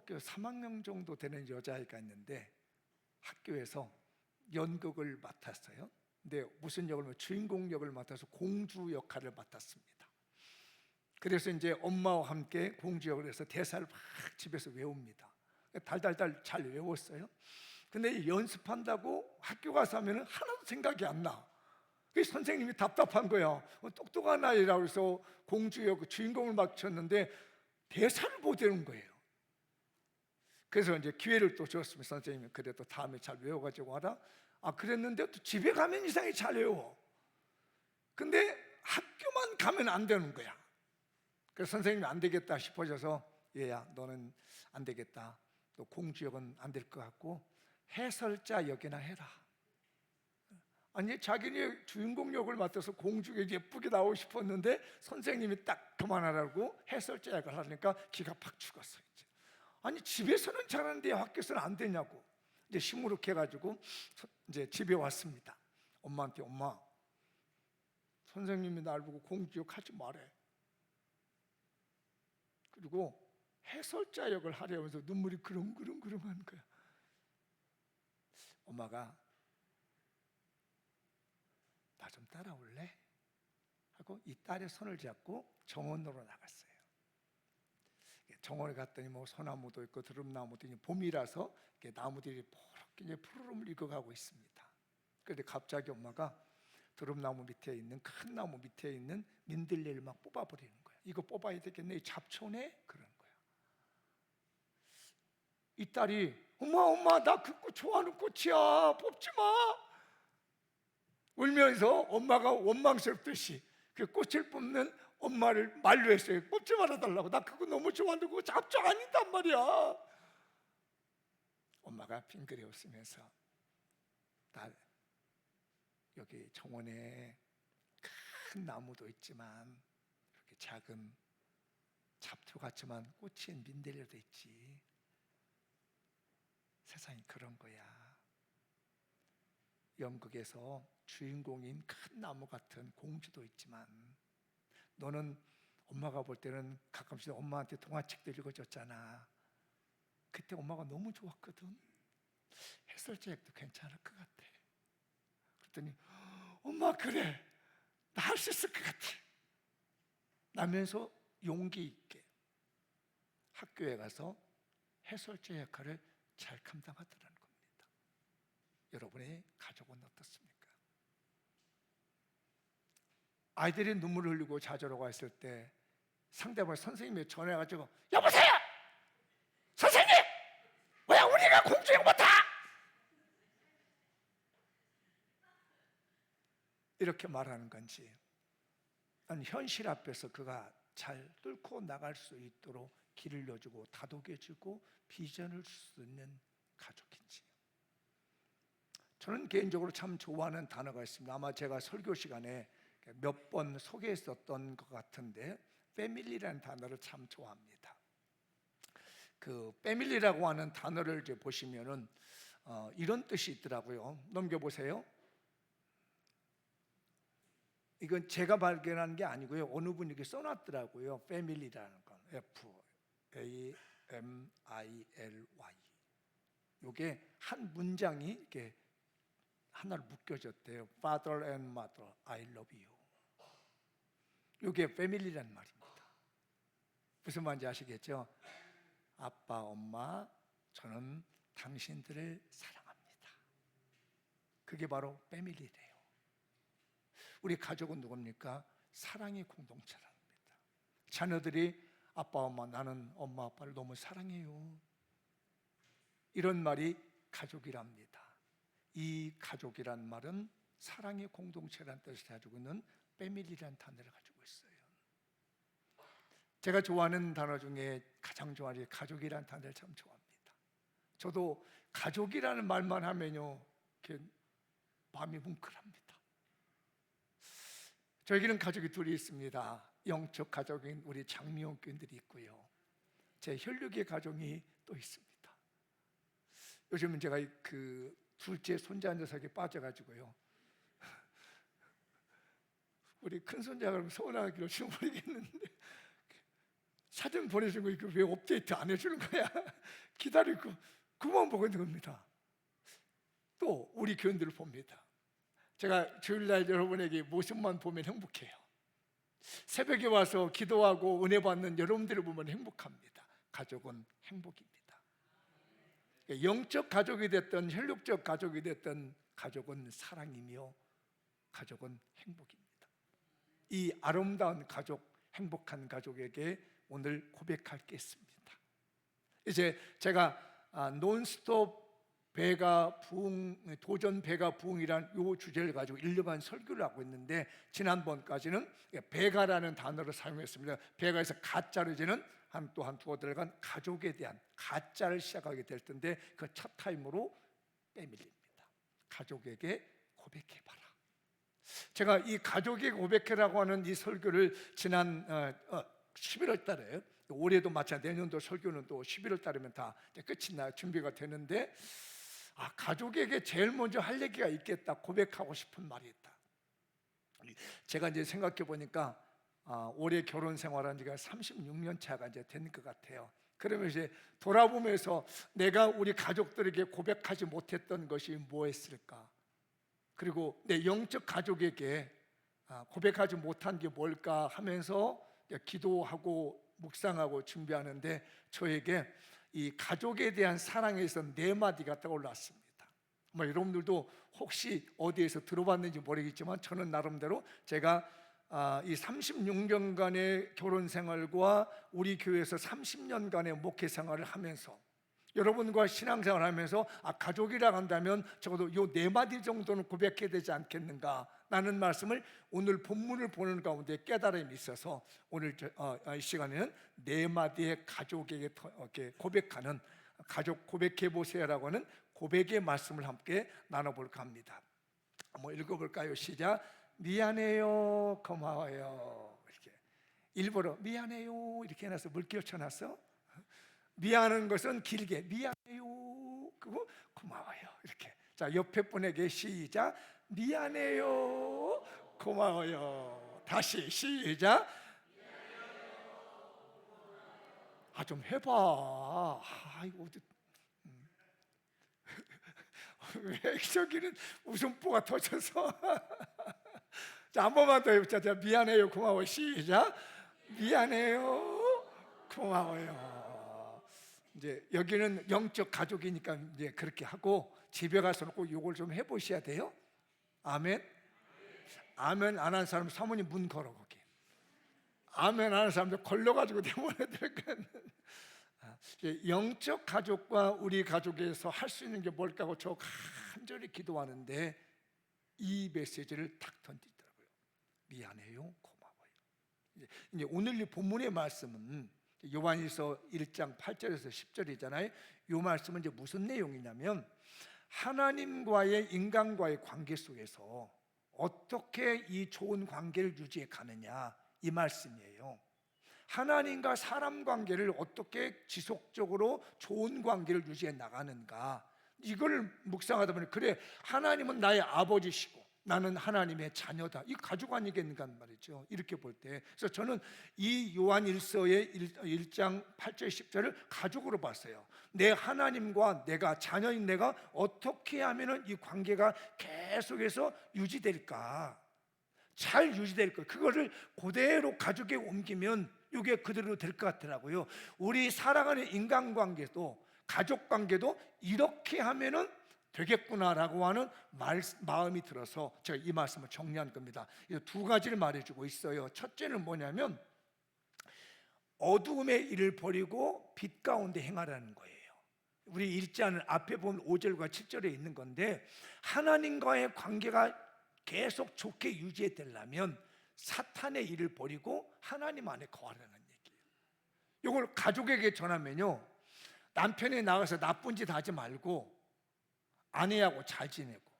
초등학교 3학년 정도 되는 여자아이가 있는데 학교에서 연극을 맡았어요. 근데 무슨 역을, 주인공 역을 맡아서 공주 역할을 맡았습니다. 그래서 이제 엄마와 함께 공주 역을 해서 대사를 막 집에서 외웁니다. 달달달 잘 외웠어요. 근데 연습한다고 학교 가서 하면 하나도 생각이 안 나. 그래서 선생님이 답답한 거야. 똑똑한 아이라고 해서 공주 역 주인공을 맡았는데 대사를 못 외우는 거예요. 그래서 이제 기회를 또 줬으면 선생님이 그래도 다음에 잘 외워가지고 와라. 그랬는데 또 집에 가면 이상하게 잘 외워. 근데 학교만 가면 안 되는 거야. 그래서 선생님이 안 되겠다 싶어져서 얘야 너는 안 되겠다. 또 공주 역은 안 될 것 같고 해설자 역이나 해라. 아니 자기네 주인공 역을 맡아서 공주에 예쁘게 나오고 싶었는데 선생님이 딱 그만하라고 해설자 역을 하니까 기가 팍 죽었어요. 아니 집에서는 잘하는데 학교에서는 안 되냐고 이제 시무룩해가지고 이제 집에 왔습니다. 엄마한테 엄마 선생님이 날 보고 공주 역 하지 말래. 그리고 해설자 역을 하려면서 눈물이 그릉그릉 하는 거야. 엄마가 나 좀 따라올래? 하고 이 딸의 손을 잡고 정원으로 나갔어요. 정원에 갔더니 뭐 소나무도 있고 드럼나무도 있고 봄이라서 나무들이 포렇게 이제 푸르름을 익어가고 있습니다. 그런데 갑자기 엄마가 드럼나무 밑에 있는 큰 나무 밑에 있는 민들레를 막 뽑아버리는 거야. 이거 뽑아야 되겠네. 잡초네? 그런 거야. 이 딸이 엄마 나 그 꽃 좋아하는 꽃이야. 뽑지 마. 울면서 엄마가 원망스럽듯이 그 꽃을 뽑는 엄마를 만류했어요. 뽑지 말아달라고. 나 그거 너무 좋아하는데 그거 잡초 아닌단 말이야. 엄마가 빙그레 웃으면서 딸 여기 정원에 큰 나무도 있지만 이렇게 작은 잡초 같지만 꽃인 민들레도 있지. 세상이 그런 거야. 연극에서 주인공인 큰 나무 같은 공주도 있지만 너는 엄마가 볼 때는 가끔씩 엄마한테 동화책도 읽어줬잖아. 그때 엄마가 너무 좋았거든. 해설자 역도 괜찮을 것 같아. 그랬더니 엄마 그래 나 할 수 있을 것 같아 라면서 용기 있게 학교에 가서 해설자 역할을 잘 감당하더라는 겁니다. 여러분의 가족은 어떻습니까? 아이들이 눈물을 흘리고 자저러고 했을 때 상대방 선생님이 전화해가지고 여보세요! 선생님! 왜 우리가 공주 역 못하? 이렇게 말하는 건지 아니 현실 앞에서 그가 잘 뚫고 나갈 수 있도록 길을 여주고 다독여주고 비전을 줄 수 있는 가족인지. 저는 개인적으로 참 좋아하는 단어가 있습니다. 아마 제가 설교 시간에 몇 번 소개했었던 것 같은데 패밀리라는 단어를 참 좋아합니다. 그 패밀리라고 하는 단어를 이제 보시면은 이런 뜻이 있더라고요. 넘겨보세요. 이건 제가 발견한 게 아니고요. 어느 분이 이렇게 써놨더라고요. 패밀리라는 건 F-A-M-I-L-Y. 이게 한 문장이 이렇게 하나로 묶여졌대요. Father and Mother, I love you. 이게 패밀리라는 말입니다. 무슨 말인지 아시겠죠? 아빠, 엄마, 저는 당신들을 사랑합니다. 그게 바로 패밀리래요. 우리 가족은 누굽니까? 사랑의 공동체랍니다. 자녀들이 아빠, 엄마, 나는 엄마, 아빠를 너무 사랑해요. 이런 말이 가족이랍니다. 이 가족이란 말은 사랑의 공동체라는 뜻을 가지고 있는 패밀리라는 단어를 가지고 있어요. 제가 좋아하는 단어 중에 가장 좋아하는 가족이라는 단어를 참 좋아합니다. 저도 가족이라는 말만 하면요 이렇게 마음이 뭉클합니다. 저에게는 가족이 둘이 있습니다. 영적 가족인 우리 장미영 교인들이 있고요, 제 혈육의 가족이 또 있습니다. 요즘은 제가 그 둘째 손자 녀석에 빠져가지고요, 우리 큰 손자가 서운하기로 지금 모르겠는데 사진 보내준 거 이거 왜 업데이트 안 해주는 거야? 기다리고 그만 보고 있는 겁니다. 또 우리 교인들을 봅니다. 제가 주일날 여러분에게 모습만 보면 행복해요. 새벽에 와서 기도하고 은혜 받는 여러분들을 보면 행복합니다. 가족은 행복입니다. 영적 가족이 됐든 혈육적 가족이 됐든 가족은 사랑이며 가족은 행복입니다. 이 아름다운 가족, 행복한 가족에게 오늘 고백할 게 있습니다. 이제 제가 논스톱 배가 부흥, 도전 배가 부흥이란 이 주제를 가지고 1년간 설교를 하고 있는데, 지난번까지는 배가라는 단어를 사용했습니다. 배가에서 가짜로 이제는 또 한 두어 달간 가족에 대한 가짜를 시작하게 될 텐데, 그 첫 타임으로 빼밀립니다. 가족에게 고백해봐라. 제가 이 가족에게 고백해라고 하는 이 설교를 지난 11월 달에, 올해도 마찬가지, 내년도 설교는 또 11월 달이면 다 끝이 나 준비가 되는데, 가족에게 제일 먼저 할 얘기가 있겠다, 고백하고 싶은 말이 있다. 제가 이제 생각해 보니까 올해 결혼 생활한 지가 36년 차가 이제 된 것 같아요. 그러면 이제 돌아보면서 내가 우리 가족들에게 고백하지 못했던 것이 뭐였을까? 그리고 내 영적 가족에게 고백하지 못한 게 뭘까 하면서 기도하고 묵상하고 준비하는데, 저에게 이 가족에 대한 사랑에서 4마디가 떠올랐습니다. 여러분들도 혹시 어디에서 들어봤는지 모르겠지만, 저는 나름대로 제가 이 36년간의 결혼 생활과 우리 교회에서 30년간의 목회 생활을 하면서, 여러분과 신앙생활을 하면서 가족이라 한다면 적어도 이 4마디 정도는 고백해야 되지 않겠는가 라는 말씀을 오늘 본문을 보는 가운데 깨달음이 있어서, 오늘 이 시간에는 4마디의 가족에게 고백하는, 가족 고백해 보세요라고 하는 고백의 말씀을 함께 나눠볼까 합니다. 한번 읽어볼까요? 시작. 미안해요, 고마워요. 이렇게 일부러 미안해요 이렇게 해놔서 물결 쳐놨어. 미안한 것은 길게 미안해요, 그리고 고마워요 이렇게. 자, 옆에 분에게 시작. 미안해요, 고마워요. 다시 시작. 좀 해봐. 이거 왜 저기는 웃음보가 터져서. 자, 한 번만 더 해보자. 자, 미안해요, 고마워. 시작. 미안해요, 고마워요. 이제 여기는 영적 가족이니까 이제 그렇게 하고, 집에 가서는 꼭 이걸 좀 해보셔야 돼요. 아멘. 아멘 안 하는 사람 사모님 문 걸어 거기. 아멘 안 하는 사람들 걸려가지고 내보내야 될 거는. 영적 가족과 우리 가족에서 할 수 있는 게 뭘까 하고 저 간절히 기도하는데, 이 메시지를 탁 던지더라고요. 미안해요, 고마워요. 이제 오늘 이 본문의 말씀은 요한일서 1장 8절에서 10절이잖아요. 이 말씀은 이제 무슨 내용이냐면, 하나님과의 인간과의 관계 속에서 어떻게 이 좋은 관계를 유지해 가느냐, 이 말씀이에요. 하나님과 사람 관계를 어떻게 지속적으로 좋은 관계를 유지해 나가는가, 이걸 묵상하다 보니, 그래, 하나님은 나의 아버지시고 나는 하나님의 자녀다, 이 가족 아니겠는가 말이죠. 이렇게 볼 때, 그래서 저는 이 요한일서의 1장 8절 10절을 가족으로 봤어요. 내 하나님과 내가, 자녀인 내가 어떻게 하면 이 관계가 계속해서 유지될까, 잘 유지될까, 그거를 그대로 가족에 옮기면 이게 그대로 될 것 같더라고요. 우리 살아가는 인간관계도, 가족관계도 이렇게 하면은 되겠구나라고 하는 마음이 들어서 제가 이 말씀을 정리한 겁니다. 2가지를 말해주고 있어요. 첫째는 뭐냐면, 어두움의 일을 버리고 빛 가운데 행하라는 거예요. 우리 읽지 않은 앞에 본 5절과 7절에 있는 건데, 하나님과의 관계가 계속 좋게 유지해 되려면 사탄의 일을 버리고 하나님 안에 거하라는 얘기예요. 이걸 가족에게 전하면요, 남편이 나가서 나쁜 짓 하지 말고 아내하고 잘 지내고,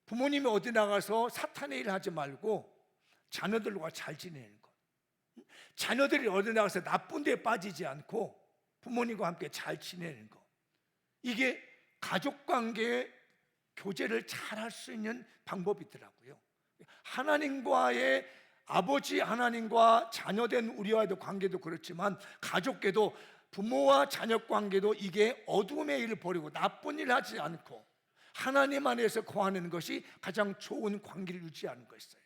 부모님이 어디 나가서 사탄의 일 하지 말고 자녀들과 잘 지내는 것, 자녀들이 어디 나가서 나쁜 데 빠지지 않고 부모님과 함께 잘 지내는 것, 이게 가족관계의 교제를 잘 할 수 있는 방법이더라고요. 하나님과의 아버지 하나님과 자녀된 우리와의 관계도 그렇지만 가족계도 부모와 자녀 관계도 이게 어둠의 일을 버리고 나쁜 일 하지 않고 하나님 안에서 거하는 것이 가장 좋은 관계를 유지하는 것이에요.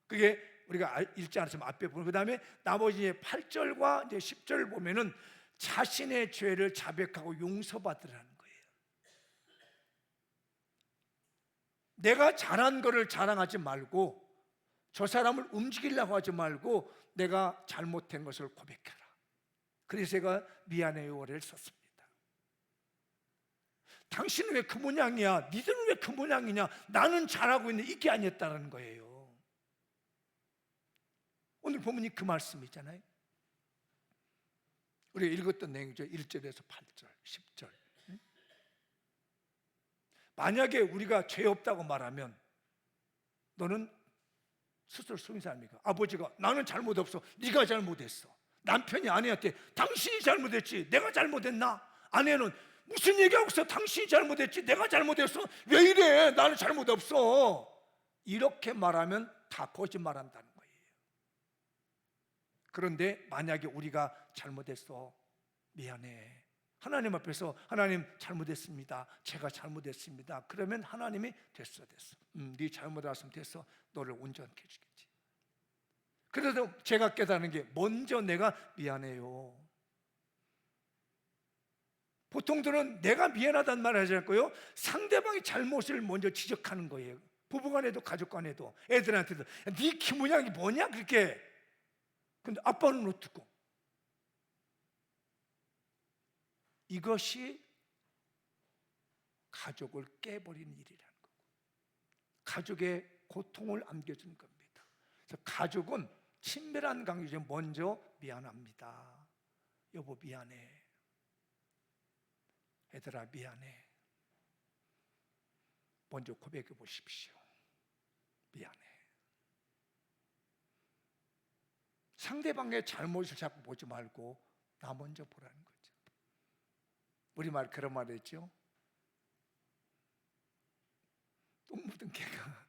그게 우리가 읽지 않았지만 앞에 보면, 그 다음에 나머지 8절과 이제 10절을 보면은 자신의 죄를 자백하고 용서받으라는 거예요. 내가 잘한 거를 자랑하지 말고, 저 사람을 움직이려고 하지 말고 내가 잘못된 것을 고백해라. 그래서 제가 미안해요를 썼습니다. 당신은 왜 그 모양이야? 니들은 왜 그 모양이냐? 나는 잘하고 있는데 이게 아니었다는 거예요. 오늘 본문이 그 말씀이잖아요. 우리가 읽었던 내용이죠. 1절에서 8절, 10절. 만약에 우리가 죄 없다고 말하면 너는 스스로 속인 사람이니까, 아버지가 나는 잘못 없어, 네가 잘못했어. 남편이 아내한테 당신이 잘못했지 내가 잘못했나? 아내는 무슨 얘기하고 있어? 당신이 잘못했지 내가 잘못했어. 왜 이래? 나는 잘못 없어. 이렇게 말하면 다 거짓말한다는 거예요. 그런데 만약에 우리가 잘못했어, 미안해, 하나님 앞에서 하나님 잘못했습니다, 제가 잘못했습니다, 그러면 하나님이 됐어. 네 잘못 알았으면 됐어, 너를 온전케 해주겠지. 그래도 제가 깨닫는 게 먼저 내가 미안해요. 보통들은 내가 미안하다는 말을 하지 않고요, 상대방의 잘못을 먼저 지적하는 거예요. 부부간에도 가족간에도 애들한테도 네 키 모양이 뭐냐 그렇게. 근데 아빠는 어떻고? 이것이 가족을 깨버리는 일이라는 거고, 가족의 고통을 안겨주는 겁니다. 그래서 가족은 친밀한 관계죠. 먼저 미안합니다. 여보 미안해. 얘들아 미안해. 먼저 고백해 보십시오. 미안해. 상대방의 잘못을 자꾸 보지 말고 나 먼저 보라는 거죠. 우리말 그런 말 했죠. 똥 묻은 개가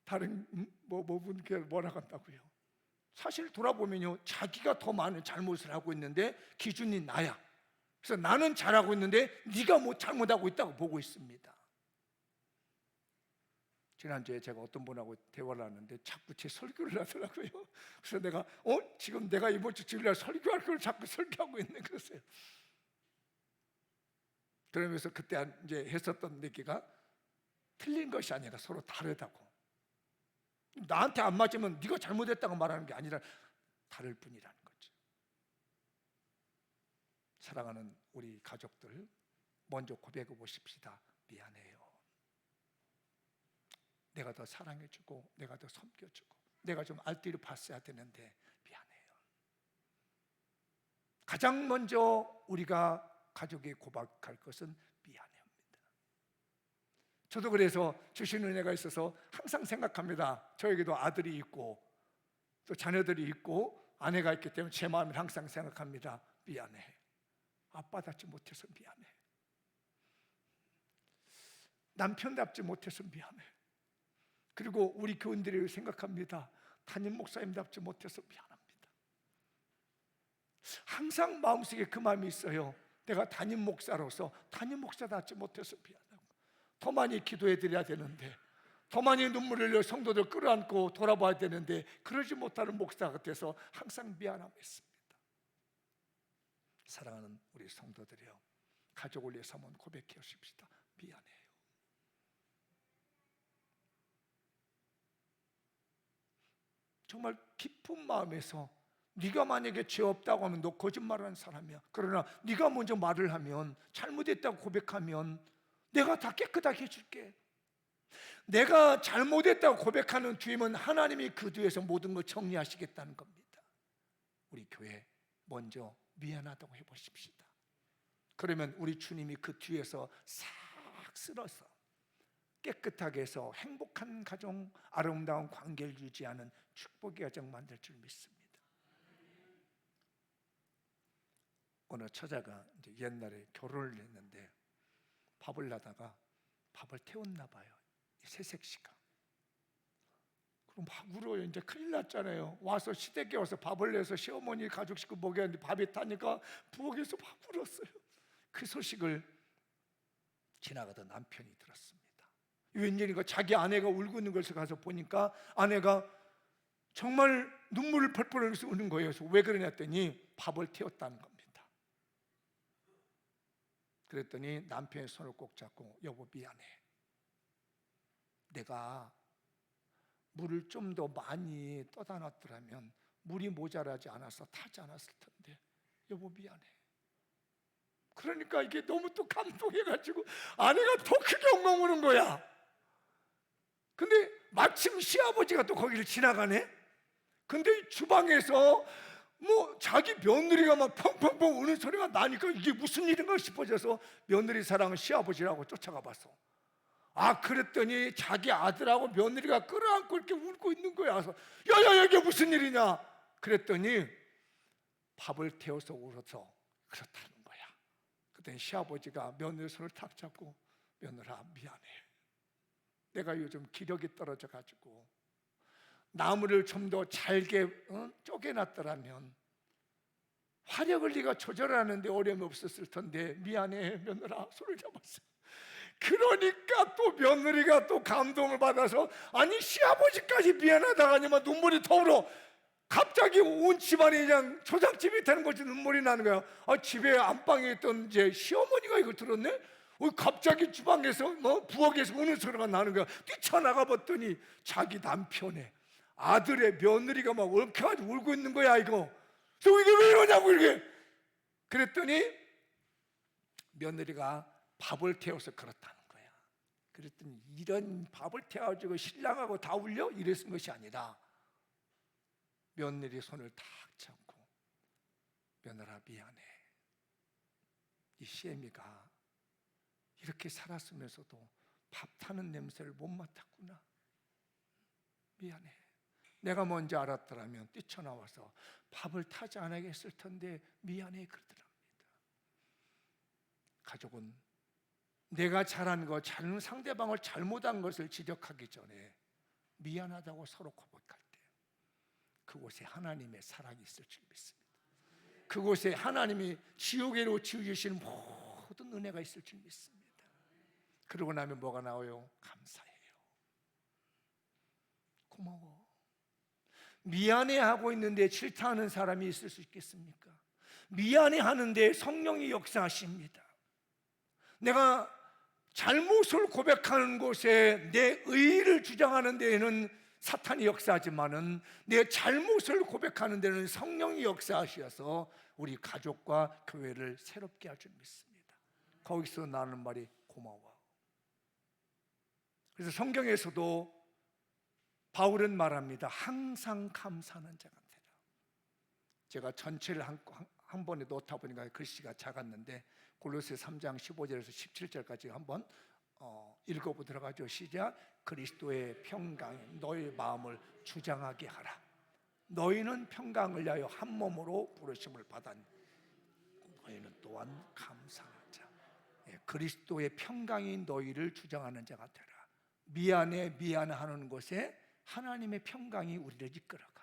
다른 뭐 묻은 개를 뭐라고 한다고요? 사실 돌아보면요, 자기가 더 많은 잘못을 하고 있는데 기준이 나야. 그래서 나는 잘하고 있는데 네가 뭐 잘못하고 있다고 보고 있습니다. 지난주에 제가 어떤 분하고 대화를 하는데 자꾸 제 설교를 하더라고요. 그래서 내가 지금 내가 이번 주 주일날 설교할 걸 자꾸 설교하고 있네 그랬어요. 그러면서 그때 이제 했었던 얘기가 틀린 것이 아니라 서로 다르다고. 나한테 안 맞으면 네가 잘못했다고 말하는 게 아니라 다를 뿐이라는 거죠. 사랑하는 우리 가족들, 먼저 고백해 보십시다. 미안해요. 내가 더 사랑해주고 내가 더 섬겨주고 내가 좀 알뜰히 봤어야 되는데 미안해요. 가장 먼저 우리가 가족에 고백할 것은 미안해합니다. 저도 그래서 주신 은혜가 있어서 항상 생각합니다. 저에게도 아들이 있고 또 자녀들이 있고 아내가 있기 때문에 제 마음을 항상 생각합니다. 미안해. 아빠답지 못해서 미안해. 남편답지 못해서 미안해. 그리고 우리 교인들을 생각합니다. 담임 목사님답지 못해서 미안합니다. 항상 마음속에 그 마음이 있어요. 내가 담임 목사로서 담임 목사답지 못해서 미안하고, 더 많이 기도해 드려야 되는데, 더 많이 눈물을 흘려 성도들 끌어안고 돌아봐야 되는데 그러지 못하는 목사 같아서 항상 미안함했습니다. 사랑하는 우리 성도들이여, 가족을 위해서 한번 고백해 주십시다. 미안해요. 정말 깊은 마음에서, 네가 만약에 죄 없다고 하면 너 거짓말하는 사람이야. 그러나 네가 먼저 말을 하면, 잘못했다고 고백하면 내가 다 깨끗하게 해줄게. 내가 잘못했다고 고백하는 뒤에는 하나님이 그 뒤에서 모든 걸 정리하시겠다는 겁니다. 우리 교회 먼저 미안하다고 해보십시다. 그러면 우리 주님이 그 뒤에서 싹 쓸어서 깨끗하게 해서 행복한 가정, 아름다운 관계를 유지하는 축복의 가정 만들 줄 믿습니다. 어느 처자가 이제 옛날에 결혼을 했는데 밥을 하다가 밥을 태웠나 봐요, 새색시가. 그럼 막 울어요. 이제 큰일 났잖아요. 와서 시댁에 와서 밥을 내서 시어머니 가족 식구 먹였는데 밥이 타니까 부엌에서 막 울었어요. 그 소식을 지나가던 남편이 들었습니다. 웬일인가 자기 아내가 울고 있는 것을 가서 보니까 아내가 정말 눈물을 펄펄 흘리면서 우는 거예요. 그래서 왜 그러냐 했더니 밥을 태웠다는 겁니다. 그랬더니 남편의 손을 꼭 잡고 여보 미안해. 내가 물을 좀 더 많이 떠다 놨더라면 물이 모자라지 않아서 타지 않았을 텐데 여보 미안해. 그러니까 이게 너무 또 감동해가지고 아내가 더 크게 엉엉 우는 거야. 근데 마침 시아버지가 또 거기를 지나가네. 근데 이 주방에서 뭐 자기 며느리가 막 펑펑펑 우는 소리가 나니까 이게 무슨 일인가 싶어져서 며느리 사랑은 시아버지라고 쫓아가 봤어. 아, 그랬더니 자기 아들하고 며느리가 끌어안고 이렇게 울고 있는 거야. 그래서 야야 이게 무슨 일이냐 그랬더니 밥을 태워서 울어서 그렇다는 거야. 그랬더니 시아버지가 며느리 손을 탁 잡고 며느라 미안해. 내가 요즘 기력이 떨어져 가지고 나무를 좀 더 잘게 쪼개놨더라면 화력을 네가 조절하는데 어려움이 없었을 텐데 미안해 며느라 손을 잡았어. 그러니까 또 며느리가 또 감동을 받아서 아니 시아버지까지 미안하다가 아니면 눈물이 더 흘러. 갑자기 온 집안이 그냥 초상집이 되는 거지. 눈물이 나는 거야. 아, 집에 안방에 있던 이제 시어머니가 이걸 들었네. 갑자기 주방에서 부엌에서 우는 소리가 나는 거야. 뛰쳐나가 봤더니 자기 남편의 아들의 며느리가 막 엉켜가지고 울고 있는 거야. 이거 그래서 이게 왜 이러냐고 이렇게 그랬더니 며느리가 밥을 태워서 그렇다는 거야. 그랬더니 이런 밥을 태워가지고 신랑하고 다 울려? 이랬은 것이 아니라 며느리 손을 탁 잡고 며느라 미안해. 이 시애미가 이렇게 살았으면서도 밥 타는 냄새를 못 맡았구나. 미안해. 내가 먼저 알았더라면 뛰쳐나와서 밥을 타지 않았을 텐데 미안해 그러더랍니다. 가족은 내가 잘한 것, 상대방을 잘못한 것을 지적하기 전에 미안하다고 서로 고백할 때 그곳에 하나님의 사랑이 있을 줄 믿습니다. 그곳에 하나님이 지옥에로 지으신 모든 은혜가 있을 줄 믿습니다. 그러고 나면 뭐가 나와요? 감사해요. 고마워. 미안해하고 있는데 질타하는 사람이 있을 수 있겠습니까? 미안해하는데 성령이 역사하십니다. 내가 잘못을 고백하는 곳에 내 의의를 주장하는 데에는 사탄이 역사하지만은 내 잘못을 고백하는 데는 성령이 역사하셔서 우리 가족과 교회를 새롭게 할 줄 믿습니다. 거기서 나는 말이 고마워. 그래서 성경에서도 바울은 말합니다. 항상 감사하는 자가 되라. 제가 전체를 한 번에 놓다 보니까 글씨가 작았는데 골로새 3장 15절에서 17절까지 한번 읽어보도록 하죠. 시작. 그리스도의 평강이 너희 마음을 주장하게 하라. 너희는 평강을 위하여 한 몸으로 부르심을 받았니 너희는 또한 감사하는 자. 그리스도의 평강이 너희를 주장하는 자가 되라. 미안해하는 곳에 하나님의 평강이 우리를 이끌어가.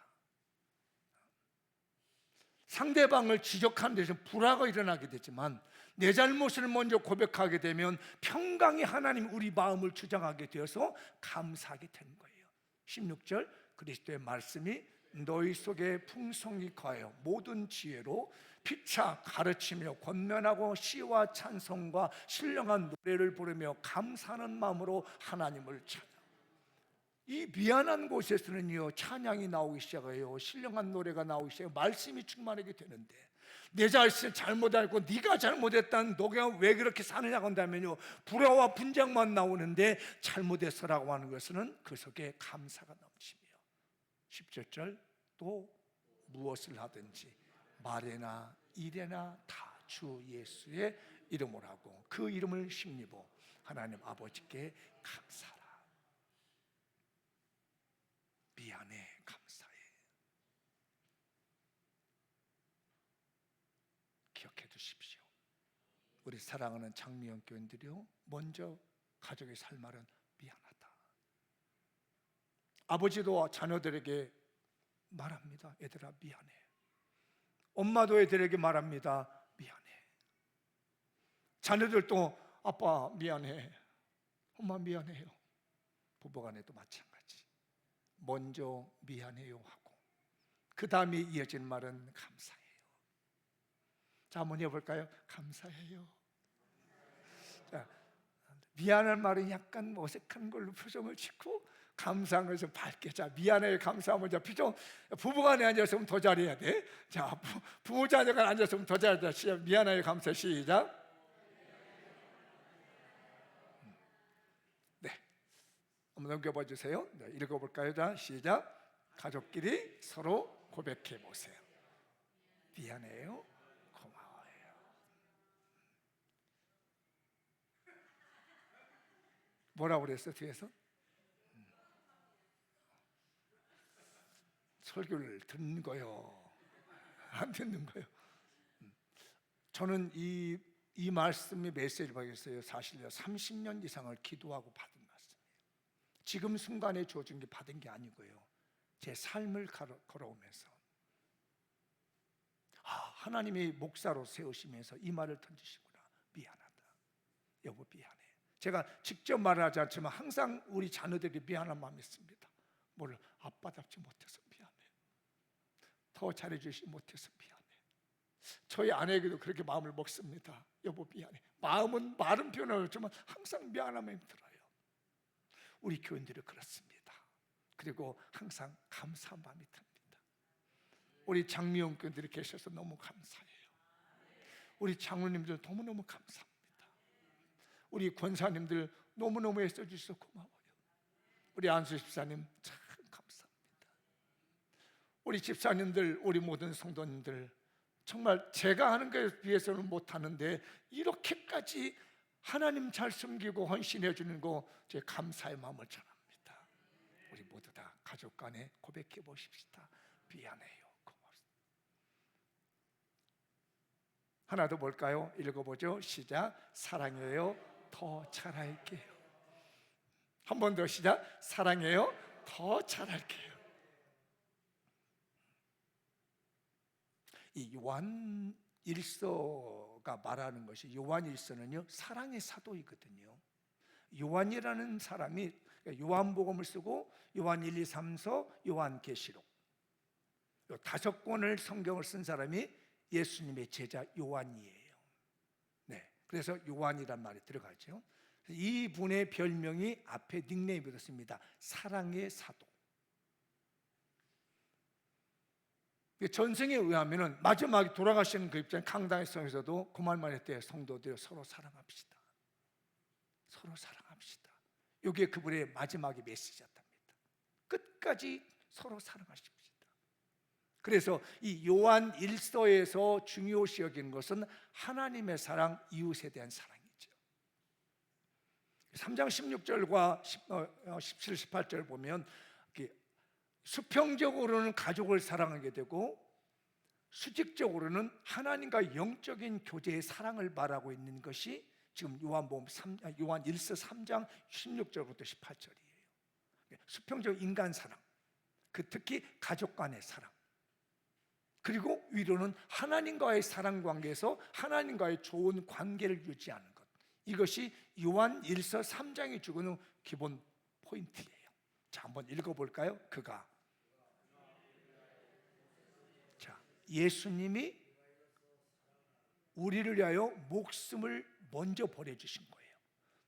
상대방을 지적하는 데서 불화가 일어나게 되지만 내 잘못을 먼저 고백하게 되면 평강이 하나님 우리 마음을 주장하게 되어서 감사하게 되는 거예요. 16절 그리스도의 말씀이 너희 속에 풍성히 거하여 모든 지혜로 피차 가르치며 권면하고 시와 찬송과 신령한 노래를 부르며 감사하는 마음으로 하나님을 찬양. 이 미안한 곳에서는요 찬양이 나오기 시작해요. 신령한 노래가 나오기 시작해요. 말씀이 충만하게 되는데 내 자신을 잘못 알고 네가 잘못했다는 너가 왜 그렇게 사느냐고 한다면요 불화와 분쟁만 나오는데 잘못했어라고 하는 것은 그 속에 감사가 넘치며 17절 또 무엇을 하든지 말에나 일에나 다 주 예수의 이름으로 하고 그 이름을 힘입어 하나님 아버지께 감사하라. 미안해, 감사해. 기억해 두십시오. 우리 사랑하는 장미영 교인들이요 먼저 가족의 살 말은 미안하다. 아버지도 자녀들에게 말합니다. 얘들아 미안해. 엄마도 애들에게 말합니다. 미안해. 자녀들도 아빠 미안해, 엄마 미안해요. 부부간에도 마찬가지. 먼저 미안해요 하고 그 다음에 이어진 말은 감사해요. 자, 한번 해볼까요? 감사해요. 자, 미안한 말은 약간 어색한 걸로 표정을 짓고 감사한 것을 밝게. 자, 미안해요, 감사하면 자 표정. 부부간에 앉았으면 더 잘해야 돼. 자, 부부 자녀가 앉았으면 더 잘해야 돼. 시작. 미안해요, 감사. 시작. 네, 한번 넘겨봐 주세요. 네, 읽어볼까요? 자, 시작. 가족끼리 서로 고백해 보세요. 미안해요, 고마워요. 뭐라고 그랬어 뒤에서? 설교를 듣는 거요, 안 듣는 거요? 저는 이 말씀의 메시지를 받겠어요. 사실요 30년 이상을 기도하고 받은 말씀이에요. 지금 순간에 주어진 게 받은 게 아니고요, 제 삶을 걸어오면서 하나님이 목사로 세우시면서 이 말을 던지시구나. 미안하다, 여보 미안해. 제가 직접 말을 하지 않지만 항상 우리 자녀들이 미안한 마음이 있습니다. 뭘 아빠답지 못해서 미안해, 더 잘해주지 못해서 미안해. 저희 아내에게도 그렇게 마음을 먹습니다. 여보 미안해. 말은 표현하지만 항상 미안한 마음이 들어요. 우리 교인들이 그렇습니다. 그리고 항상 감사한 마음이 듭니다. 우리 장미영 교인들이 계셔서 너무 감사해요. 우리 장로님들 너무너무 감사합니다. 우리 권사님들 너무너무 애써주셔서 고마워요. 우리 안수 집사님 참 감사합니다. 우리 집사님들, 우리 모든 성도님들 정말 제가 하는 것에 비해서는 못하는데 이렇게까지 하나님 잘 섬기고 헌신해 주는 거 제 감사의 마음을 전합니다. 우리 모두 다 가족 간에 고백해 보십시다. 미안해요, 고맙습니다. 하나 더 볼까요? 읽어보죠. 시작. 사랑해요, 더 잘할게요. 한 번 더 시작. 사랑해요, 더 잘할게요. 이 요한 일서가 말하는 것이, 요한 일서는요 사랑의 사도이거든요. 요한이라는 사람이 요한복음을 쓰고 요한 1, 2, 3서, 요한계시록 요 5권을 성경을 쓴 사람이 예수님의 제자 요한이에요. 네, 그래서 요한이란 말이 들어가죠. 이 분의 별명이 앞에 닉네임이 붙었습니다. 사랑의 사도. 전생에 의하면 마지막에 돌아가시는 그 입장 강당의 성에서도 그 말만 했대요. 성도들 서로 사랑합시다. 서로 사랑합시다. 이게 그분의 마지막의 메시지였답니다. 끝까지 서로 사랑하십시다. 그래서 이 요한 1서에서 중요시 여기는 것은 하나님의 사랑, 이웃에 대한 사랑이죠. 3장 16절과 17, 18절 보면 수평적으로는 가족을 사랑하게 되고 수직적으로는 하나님과 영적인 교제의 사랑을 말하고 있는 것이 지금 요한 1서 3장 16절부터 18절이에요. 수평적 인간 사랑, 특히 가족 간의 사랑, 그리고 위로는 하나님과의 사랑 관계에서 하나님과의 좋은 관계를 유지하는 것, 이것이 요한 1서 3장이 주는 기본 포인트예요. 자, 한번 읽어볼까요? 그가, 자, 예수님이 우리를 위하여 목숨을 먼저 버려주신 거예요.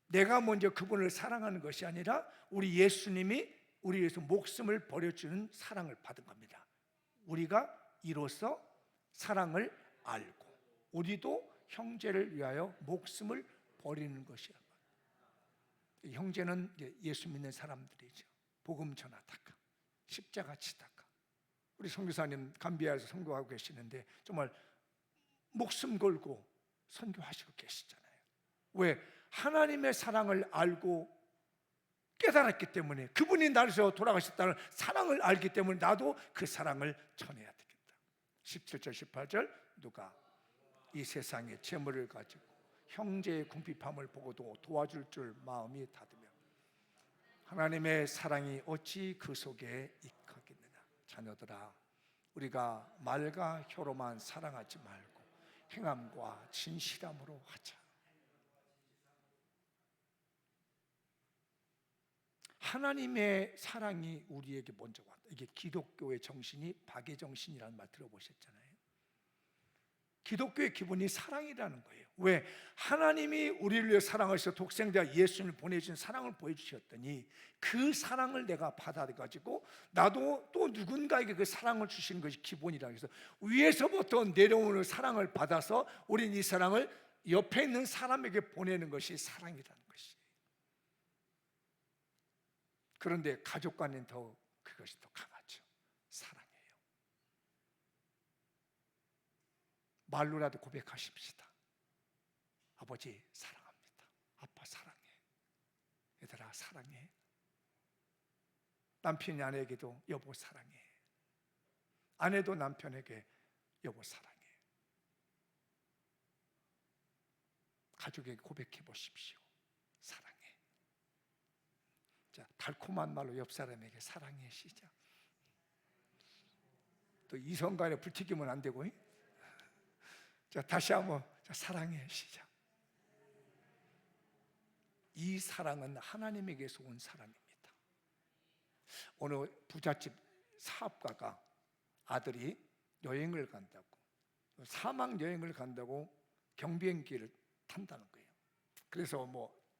내가 먼저 그분을 사랑하는 것이 아니라 우리 예수님이 우리 위해서 목숨을 버려주는 사랑을 받은 겁니다. 우리가 이로써 사랑을 알고 우리도 형제를 위하여 목숨을 버리는 것이란 말이에요. 형제는 예수 믿는 사람들이죠. 복음 전하다가 십자가 치다가, 우리 선교사님 감비아에서 선교하고 계시는데 정말 목숨 걸고 선교하시고 계시잖아요. 왜? 하나님의 사랑을 알고 깨달았기 때문에, 그분이 나를 돌아가셨다는 사랑을 알기 때문에 나도 그 사랑을 전해야 되겠다. 17절 18절 누가 이 세상에 재물을 가지고 형제의 궁핍함을 보고도 도와줄 줄 마음이 닫으며 하나님의 사랑이 어찌 그 속에 있겠느냐. 자녀들아, 우리가 말과 혀로만 사랑하지 말고 행함과 진실함으로 하자. 하나님의 사랑이 우리에게 먼저 왔다. 이게 기독교의 정신이 박의 정신이라는 말 들어보셨잖아요. 기독교의 기본이 사랑이라는 거예요. 왜? 하나님이 우리를 위해 사랑하셔서 독생자 예수님을 보내주신 사랑을 보여주셨더니 그 사랑을 내가 받아가지고 나도 또 누군가에게 그 사랑을 주시는 것이 기본이라고 해서 위에서부터 내려오는 사랑을 받아서 우리는 이 사랑을 옆에 있는 사람에게 보내는 것이 사랑이라는 것이에요. 그런데 가족 간에는 더 그것이 더 강하죠. 사랑이에요. 말로라도 고백하십시다. 아버지 사랑합니다. 아빠 사랑해. 얘들아 사랑해. 남편이 아내에게도 여보 사랑해. 아내도 남편에게 여보 사랑해. 가족에게 고백해 보십시오. 사랑해. 자, 달콤한 말로 옆 사람에게 사랑해 시작. 또 이성간에 불튀기면 안 되고. 자, 다시 한번. 자, 사랑해 시작. 이 사랑은 하나님에게서 온 사랑입니다. 어느 부잣집 사업가가 아들이 여행을 간다고, 사막 여행을 간다고 경비행기를 탄다는 거예요. 그래서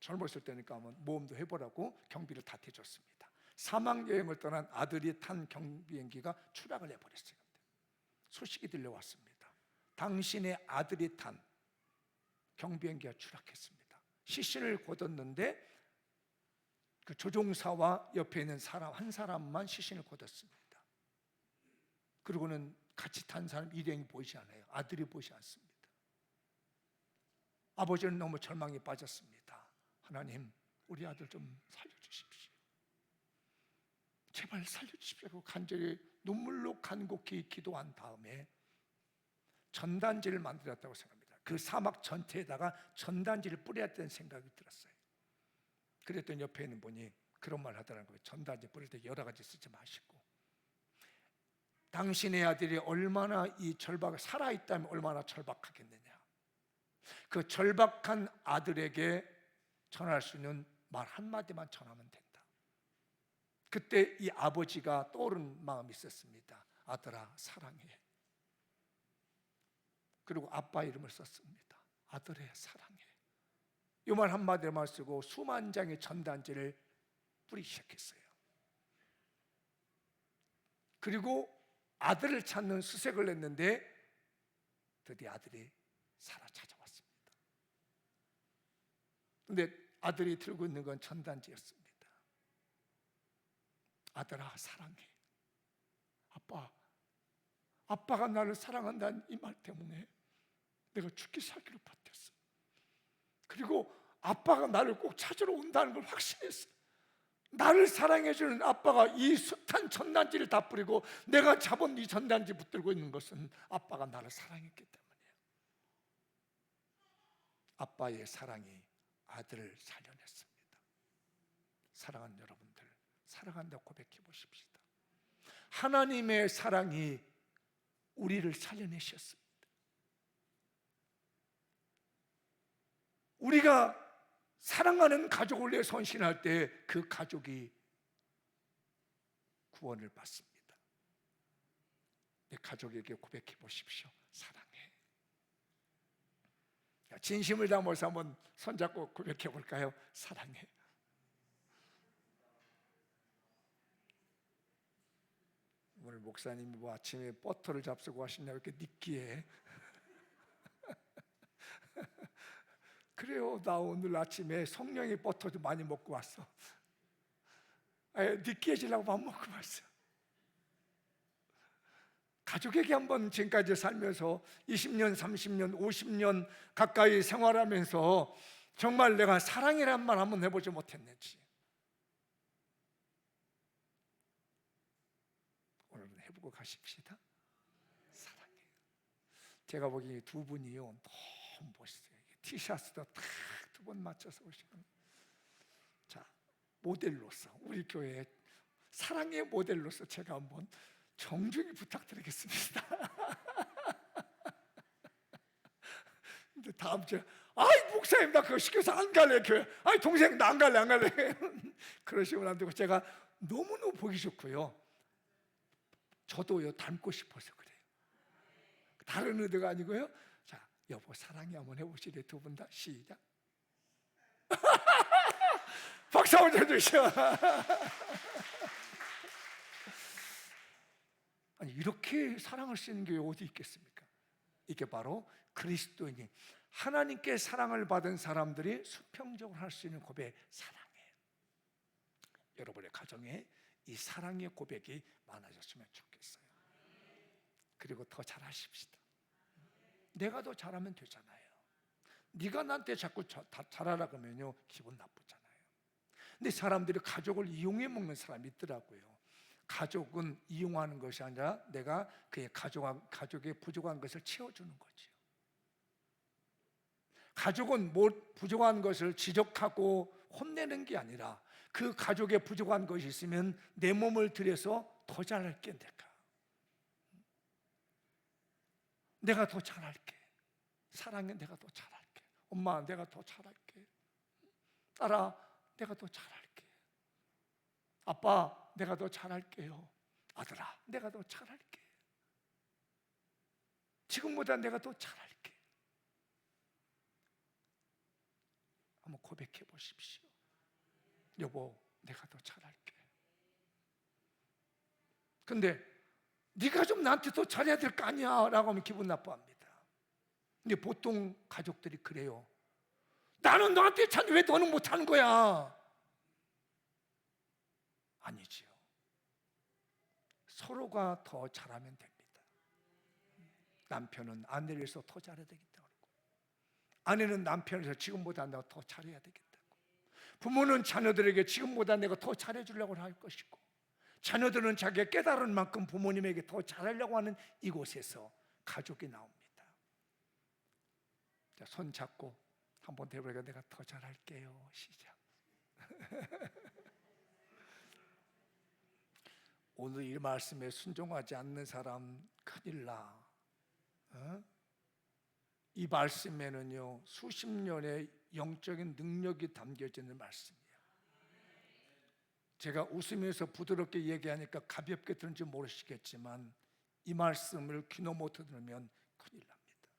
젊었을 때니까 모험도 해보라고 경비를 다 대줬습니다. 사막 여행을 떠난 아들이 탄 경비행기가 추락을 해버렸어요. 소식이 들려왔습니다. 당신의 아들이 탄 경비행기가 추락했습니다. 시신을 걷었는데 그 조종사와 옆에 있는 사람 한 사람만 시신을 걷었습니다. 그리고는 같이 탄 사람 일행이 보이지 않아요. 아들이 보이지 않습니다. 아버지는 너무 절망에 빠졌습니다. 하나님, 우리 아들 좀 살려주십시오. 제발 살려주십시오. 간절히 눈물로 간곡히 기도한 다음에 전단지를 만들었다고 생각합니다. 그 사막 전체에다가 전단지를 뿌려야 되는 생각이 들었어요. 그랬더니 옆에 있는 분이 그런 말 하더라는 거예요. 전단지 뿌릴 때 여러 가지 쓰지 마시고, 당신의 아들이 얼마나 이 절박을 살아있다면 얼마나 절박하겠느냐. 그 절박한 아들에게 전할 수 있는 말 한마디만 전하면 된다. 그때 이 아버지가 떠오른 마음이 있었습니다. 아들아 사랑해. 그리고 아빠 이름을 썼습니다. 아들의 사랑해. 이 말 한마디만 쓰고 수만 장의 전단지를 뿌리기 시작했어요. 그리고 아들을 찾는 수색을 했는데 드디어 아들이 살아 찾아왔습니다. 그런데 아들이 들고 있는 건 전단지였습니다. 아들아 사랑해. 아빠가 나를 사랑한다는 이 말 때문에 내가 죽기 살기로 버텼어. 그리고 아빠가 나를 꼭 찾으러 온다는 걸 확신했어. 나를 사랑해주는 아빠가 이 숱한 전단지를 다 뿌리고 내가 잡은 이 전단지 붙들고 있는 것은 아빠가 나를 사랑했기 때문이에요. 아빠의 사랑이 아들을 살려냈습니다. 사랑하는 여러분들, 사랑한다고 고백해 보십시다. 하나님의 사랑이 우리를 살려내셨습니다. 우리가 사랑하는 가족을 위해 헌신할 때 그 가족이 구원을 받습니다. 내 가족에게 고백해 보십시오. 사랑해. 진심을 담아서 한번 손잡고 고백해 볼까요? 사랑해. 오늘 목사님이 아침에 버터를 잡수고 하시냐 이렇게 느끼해. 그래요. 나 오늘 아침에 성령의 버터 좀 많이 먹고 왔어. 느끼해지려고 밥 먹고 왔어. 가족에게 한번 지금까지 살면서 20년, 30년, 50년 가까이 생활하면서 정말 내가 사랑이란 말 한번 해보지 못했는지 오늘은 해보고 가십시다. 사랑해요. 제가 보기에 두 분이요 너무 멋있어요. 티셔츠도 탁 두 번 맞춰서 오시고, 자 모델로서, 우리 교회 사랑의 모델로서 제가 한번 정중히 부탁드리겠습니다. 근데 다음 주에 아이 목사님 나 그거 시켜서 안 갈래 교회. 아이 동생 나 안 갈래 안 갈래. 그러시면 안 되고, 제가 너무너무 보기 좋고요. 저도요 닮고 싶어서 그래요. 다른 의도가 아니고요. 자, 여보 사랑해 한번 해보시래. 두 분 다 시작. 박수 한번 쳐주시오. 아니 이렇게 사랑할 수 있는 게 어디 있겠습니까? 이게 바로 그리스도인이 하나님께 사랑을 받은 사람들이 수평적으로 할 수 있는 고백, 사랑이에요. 여러분의 가정에 이 사랑의 고백이 많아졌으면 좋겠어요. 그리고 더 잘하십시다. 내가 더 잘하면 되잖아요. 네가 나한테 자꾸 잘하라 그러면요 기분 나쁘잖아요. 근데 사람들이 가족을 이용해 먹는 사람이 있더라고요. 가족은 이용하는 것이 아니라 내가 그의 가족의 부족한 것을 채워주는 거죠. 가족은 부족한 것을 지적하고 혼내는 게 아니라 그 가족의 부족한 것이 있으면 내 몸을 들여서 더 잘할게. 내가 더 잘할게. 사랑해, 내가 더 잘할게. 엄마, 내가 더 잘할게. 딸아, 내가 더 잘할게. 아빠, 내가 더 잘할게요. 아들아, 내가 더 잘할게. 지금보다 내가 더 잘할게. 한번 고백해 보십시오. 여보, 내가 더 잘할게. 근데 네가 좀 나한테 더 잘해야 될 거 아니야 라고 하면 기분 나빠합니다. 근데 보통 가족들이 그래요. 나는 너한테 잘해, 왜 너는 못하는 거야? 아니지요. 서로가 더 잘하면 됩니다. 남편은 아내를 위해서 더 잘해야 되겠다고, 아내는 남편을 위해서 지금보다 내가 더 잘해야 되겠다고, 부모는 자녀들에게 지금보다 내가 더 잘해주려고 할 것이고, 자녀들은 자기가 깨달은 만큼 부모님에게 더 잘하려고 하는 이곳에서 가족이 나옵니다. 자, 손 잡고 한번 대보니까 내가 더 잘할게요. 시작. 오늘 이 말씀에 순종하지 않는 사람 큰일 나. 이 말씀에는요 수십 년의 영적인 능력이 담겨져 있는 말씀이에요. 제가 웃으면서 부드럽게 얘기하니까 가볍게 들은지 모르시겠지만 이 말씀을 귀 넘어 들으면 큰일 납니다.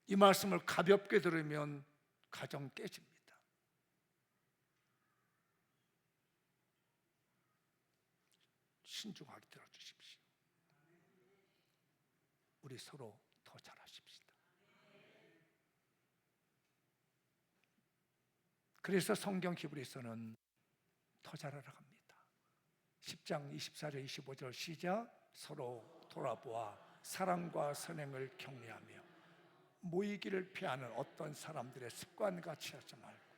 이 말씀을 가볍게 들으면 가정 깨집니다. 신중하게 들어주십시오. 우리 서로 더 잘하십시다. 그래서 성경 히브리서는 더 잘하라 합니다. 10장 24절 25절 시작. 서로 돌아보아 사랑과 선행을 격려하며 모이기를 피하는 어떤 사람들의 습관같이 하지 말고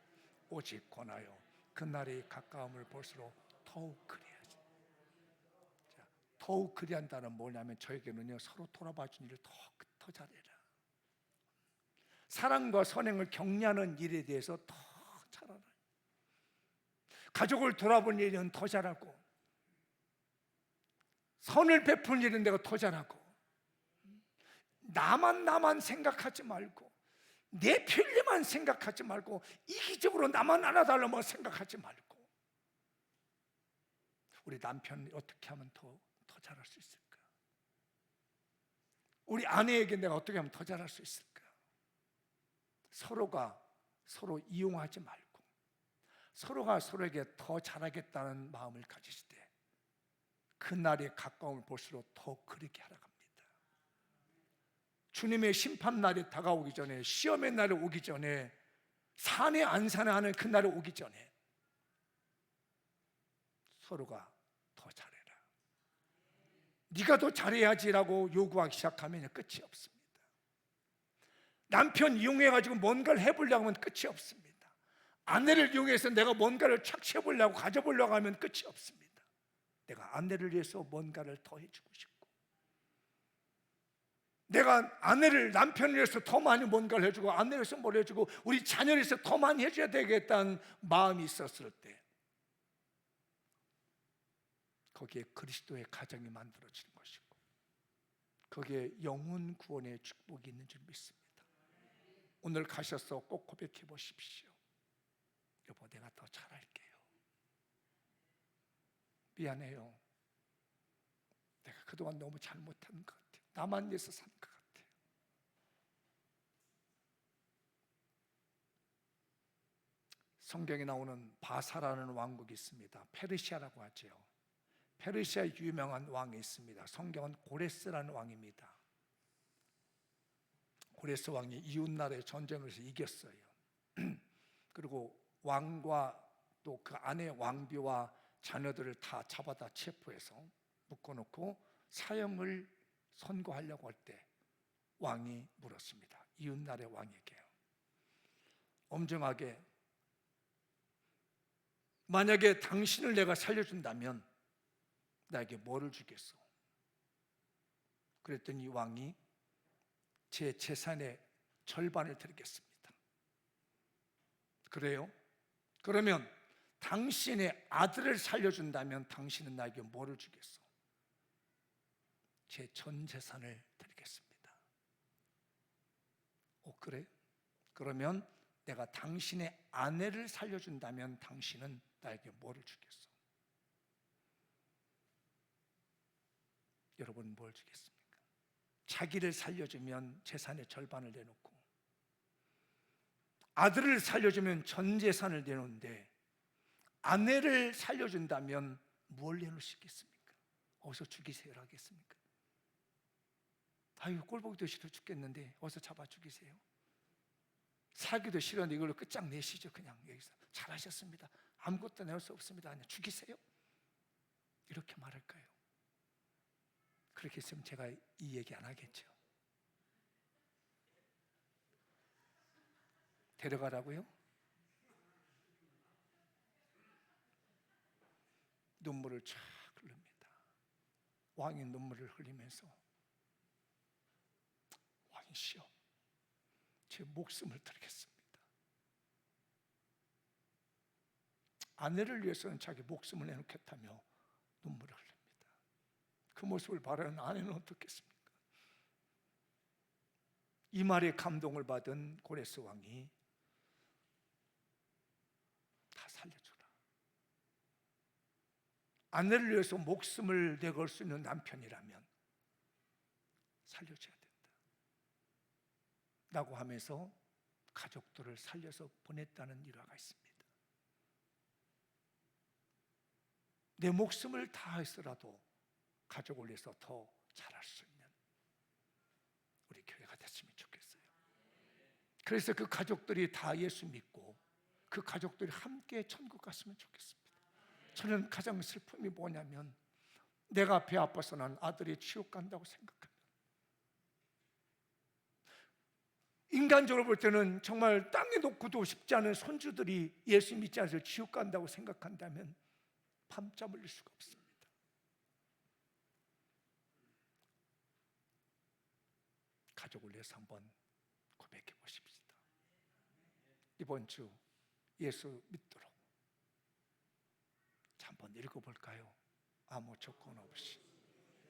오직 권하여 그날이 가까움을 볼수록 더욱 그리하지. 자, 더욱 그리한다는 뭐냐면 저에게는요 서로 돌아봐 주는 일을 더 잘해라. 사랑과 선행을 격려하는 일에 대해서 더 잘하라. 가족을 돌아보는 일은 더 잘하고, 선을 베푸는 일은 내가 더 잘하고, 나만 생각하지 말고, 내 편리만 생각하지 말고, 이기적으로 나만 알아달라고 생각하지 말고, 우리 남편이 어떻게 하면 더 잘할 수 있을까? 우리 아내에게 내가 어떻게 하면 더 잘할 수 있을까? 서로가 서로 이용하지 말고 서로가 서로에게 더 잘하겠다는 마음을 가지실 때 그날의 가까움을 볼수록 더 그렇게 하라 합니다. 주님의 심판날이 다가오기 전에, 시험의 날이 오기 전에, 산에 안산하는 그날이 오기 전에 서로가 더 잘해라. 네가 더 잘해야지라고 요구하기 시작하면 끝이 없습니다. 남편 이용해가지고 뭔가를 해보려고 하면 끝이 없습니다. 아내를 이용해서 내가 뭔가를 착취해보려고, 가져보려고 하면 끝이 없습니다. 내가 아내를 위해서 뭔가를 더 해주고 싶고, 내가 아내를, 남편을 위해서 더 많이 뭔가를 해주고, 아내를 위해서 뭘 해주고, 우리 자녀를 위해서 더 많이 해줘야 되겠다는 마음이 있었을 때, 거기에 그리스도의 가정이 만들어지는 것이고, 거기에 영혼 구원의 축복이 있는 줄 믿습니다. 오늘 가셔서 꼭 고백해 보십시오. 여보, 내가 더 잘할게요. 미안해요. 내가 그동안 너무 잘못한 것 같아요. 나만 위해서 산 것 같아요. 성경에 나오는 바사라는 왕국이 있습니다. 페르시아라고 하죠. 페르시아 유명한 왕이 있습니다. 성경은 고레스라는 왕입니다. 고레스 왕이 이웃나라의 전쟁을 해서 이겼어요. 그리고 왕과 또 그 안에 왕비와 자녀들을 다 잡아다 체포해서 묶어놓고 사형을 선고하려고 할 때 왕이 물었습니다. 이웃나라의 왕에게요. 엄정하게, 만약에 당신을 내가 살려준다면 나에게 뭐를 주겠소? 그랬더니 왕이 제 재산의 절반을 드리겠습니다. 그래요? 그러면 당신의 아들을 살려준다면 당신은 나에게 뭐를 주겠소? 제 전 재산을 드리겠습니다. 그래? 그러면 내가 당신의 아내를 살려준다면 당신은 나에게 뭐를 주겠소? 여러분, 뭘 주겠습니까? 자기를 살려주면 재산의 절반을 내놓고, 아들을 살려주면 전 재산을 내놓는데, 아내를 살려준다면 뭘 내놓을 수 있겠습니까? 어디서 죽이세요 하겠습니까? 아유, 꼴보기도 싫어 죽겠는데 어디서 잡아 죽이세요? 사기도 싫었는데 이걸로 끝장내시죠. 그냥 여기서 잘하셨습니다, 아무것도 내놓을 수 없습니다, 아니 죽이세요? 이렇게 말할까요? 그렇게 했으면 제가 이 얘기 안 하겠죠. 데려가라고요? 눈물을 쫙 흘립니다. 왕이 눈물을 흘리면서, 왕이시여, 제 목숨을 드리겠습니다. 아내를 위해서는 자기 목숨을 내놓겠다며 눈물을 흘립니다. 그 모습을 바라는 아내는 어떻겠습니까? 이 말에 감동을 받은 고레스 왕이 다 살려주라. 아내를 위해서 목숨을 내걸 수 있는 남편이라면 살려줘야 된다 라고 하면서 가족들을 살려서 보냈다는 일화가 있습니다. 내 목숨을 다했더라도 가족을 위해서 더 잘할 수 있는 우리 교회가 됐으면 좋겠어요. 그래서 그 가족들이 다 예수 믿고 그 가족들이 함께 천국 갔으면 좋겠습니다. 저는 가장 슬픔이 뭐냐면, 내가 배 아파서 난 아들이 지옥 간다고 생각합니다. 인간적으로 볼 때는 정말 땅에 놓고도 싶지 않은 손주들이 예수 믿지 않아서 지옥 간다고 생각한다면 밤잠을 잘 수가 없습니다. 가족을 위해서 한번 고백해 보십시다. 이번 주 예수 믿도록 한번 읽어볼까요? 아무 조건 없이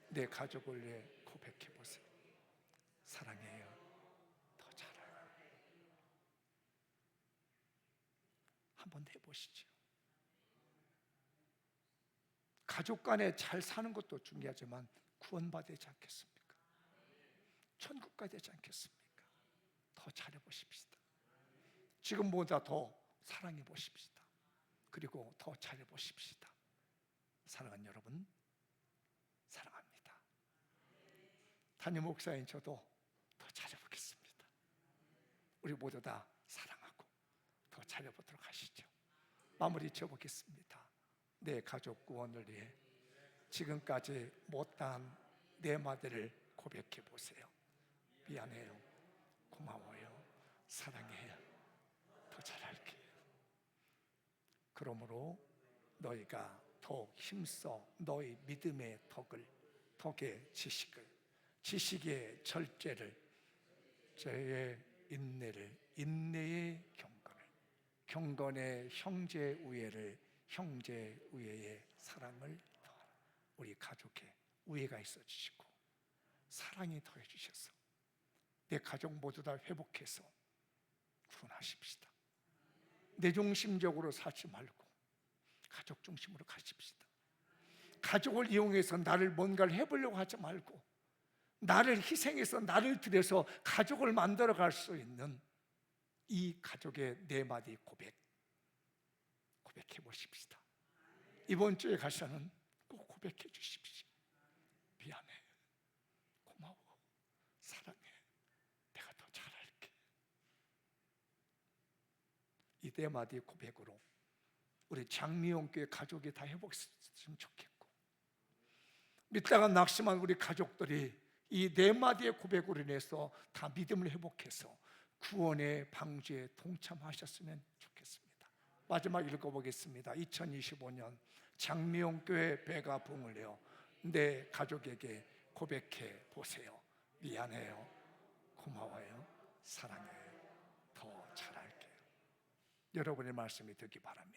내 가족을 위해 고백해 보세요. 사랑해요, 더 잘해요. 한번 해보시죠. 가족 간에 잘 사는 것도 중요하지만 구원받지 않겠습니까? 천국 가야 되지 않겠습니까? 더 잘해보십시다. 지금보다 더 사랑해보십시다. 그리고 더 잘해보십시다. 사랑하는 여러분, 사랑합니다. 담임 목사인 저도 더 잘해보겠습니다. 우리 모두 다 사랑하고 더 잘해보도록 하시죠. 마무리 지어보겠습니다. 내 가족 구원을 위해 지금까지 못다한 내 말들을 고백해 보세요. 미안해요, 고마워요, 사랑해요, 더 잘할게요. 그러므로 너희가 더 힘써 너희 믿음의 덕의 지식을 지식의 절제를, 저의 인내를, 인내의 경건을, 경건의 형제 우애를, 형제 우애의 사랑을 더하라. 우리 가족에 우애가 있어 주시고 사랑이 더해 주셔서 내 가족 모두 다 회복해서 구원하십시다. 내 중심적으로 사지 말고 가족 중심으로 가십시다. 가족을 이용해서 나를 뭔가를 해보려고 하지 말고 나를 희생해서 나를 들여서 가족을 만들어 갈 수 있는 이 가족의 네 마디 고백해 보십시다. 이번 주에 가서는 꼭 고백해 주십시오. 미안해, 고마워, 사랑해, 내가 더 잘할게. 이 네 마디 고백으로 우리 장미용교회 가족이 다 회복했으면 좋겠고, 믿다가 낙심한 우리 가족들이 이 네 마디의 고백으로 인해서 다 믿음을 회복해서 구원의 방주에 동참하셨으면 좋겠습니다. 마지막 읽어보겠습니다. 2025년 장미용교회 배가 붕을 내어 내 가족에게 고백해 보세요. 미안해요, 고마워요, 사랑해요, 더 잘할게요. 여러분의 말씀이 되기 바랍니다.